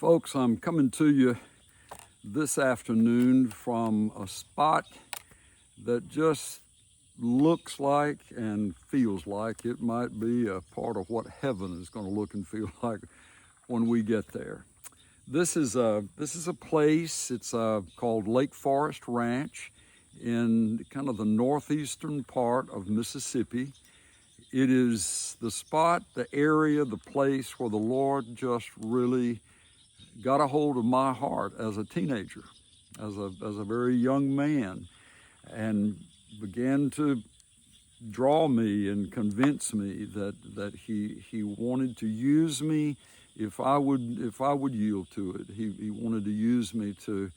Folks, I'm coming to you this afternoon from a spot that just looks like and feels like it might be a part of what heaven is going to look and feel like when we get there. This is a place. It's called Lake Forest Ranch in kind of the northeastern part of Mississippi. It is the spot, the area, the place where the Lord just really got a hold of my heart as a teenager, as a very young man, and began to draw me and convince me that he wanted to use me if I would yield to it. He wanted to use me to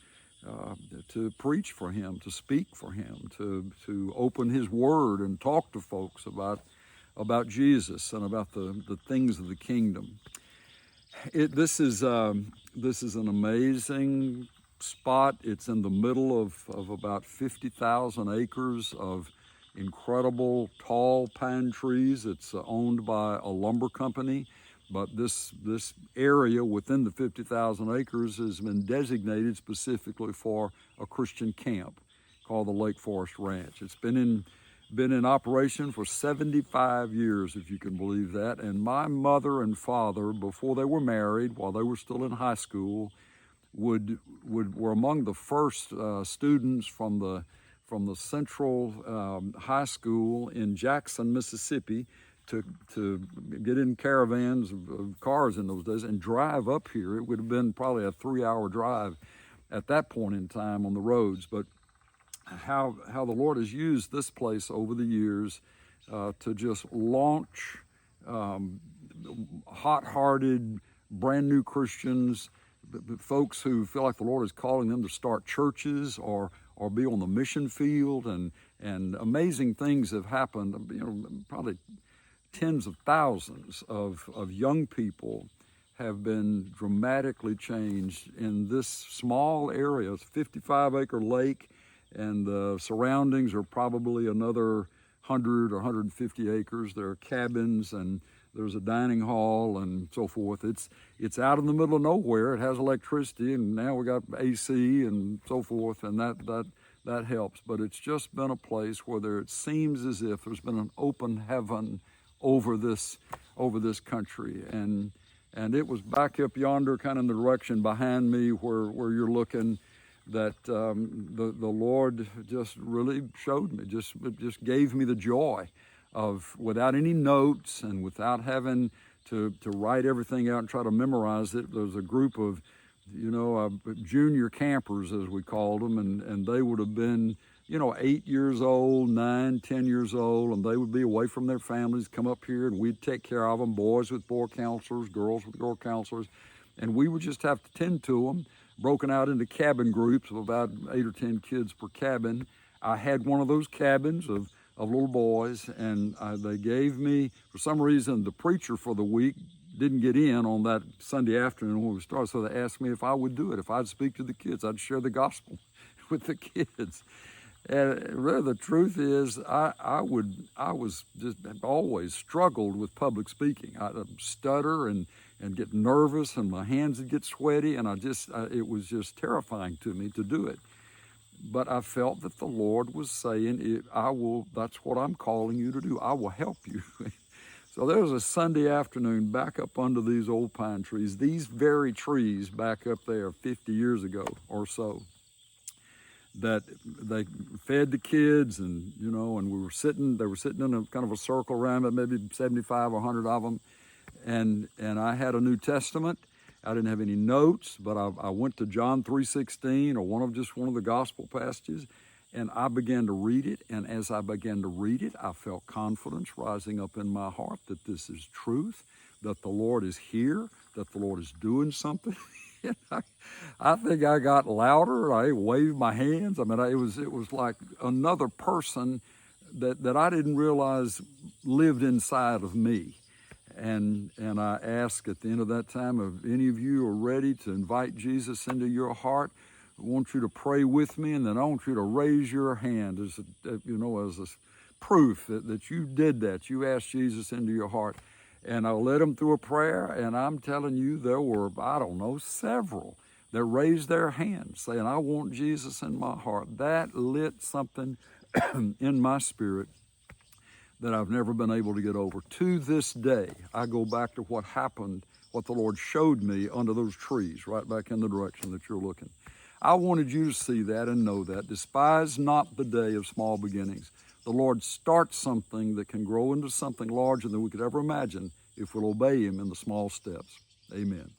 preach for him, to speak for him, to open his word and talk to folks about Jesus and about the things of the kingdom. This is an amazing spot. It's in the middle of about 50,000 acres of incredible tall pine trees. It's owned by a lumber company, but this area within the 50,000 acres has been designated specifically for a Christian camp called the Lake Forest Ranch. It's been in operation for 75 years, if you can believe that. And my mother and father, before they were married, while they were still in high school, were among the first students from the Central High School in Jackson, Mississippi, to get in caravans of cars in those days and drive up here. It would have been probably a 3-hour drive at that point in time on the roads, but how the Lord has used this place over the years to just launch hot-hearted, brand new Christians, folks who feel like the Lord is calling them to start churches or be on the mission field, and amazing things have happened. Probably tens of thousands of young people have been dramatically changed in this small area. It's a 55-acre lake, and the surroundings are probably another 100 or 150 acres. There are cabins, and there's a dining hall and so forth. It's out in the middle of nowhere. It has electricity, and now we got AC and so forth, and that helps. But it's just been a place where it seems as if there's been an open heaven over this country, and it was back up yonder, kind of in the direction behind me where you're looking, that the Lord just really showed me, just gave me the joy of, without any notes and without having to write everything out and try to memorize it. There's a group of junior campers, as we called them, and they would have been 8 years old, 9, 10 years old, and they would be away from their families, come up here, and we'd take care of them, boys with boy counselors, girls with girl counselors, and we would just have to tend to them, broken out into cabin groups of about 8 or 10 kids per cabin. I had one of those cabins of little boys, and they gave me, for some reason, the preacher for the week didn't get in on that Sunday afternoon when we started, so they asked me if I would do it, if I'd speak to the kids, I'd share the gospel with the kids. And really, the truth is, I was just always struggled with public speaking. I'd stutter and get nervous, and my hands would get sweaty, and it was just terrifying to me to do it. But I felt that the Lord was saying, that's what I'm calling you to do. I will help you. So there was a Sunday afternoon back up under these old pine trees, these very trees back up there 50 years ago or so, that they fed the kids, and and they were sitting in a kind of a circle around it, maybe 75 or 100 of them, and I had a New Testament. I didn't have any notes, but I went to John 3:16 or one of the gospel passages, and I began to read it. And as I began to read it, I felt confidence rising up in my heart that this is truth, that the Lord is here, that the Lord is doing something. I think I got louder. I waved my hands. I mean, it was like another person that I didn't realize lived inside of me. And I ask at the end of that time, if any of you are ready to invite Jesus into your heart, I want you to pray with me, and then I want you to raise your hand as a proof that you did that. You asked Jesus into your heart. And I led them through a prayer, and I'm telling you, there were, I don't know, several that raised their hands saying, I want Jesus in my heart. That lit something in my spirit that I've never been able to get over. To this day, I go back to what happened, what the Lord showed me under those trees, right back in the direction that you're looking. I wanted you to see that and know that. Despise not the day of small beginnings. The Lord starts something that can grow into something larger than we could ever imagine if we'll obey Him in the small steps. Amen.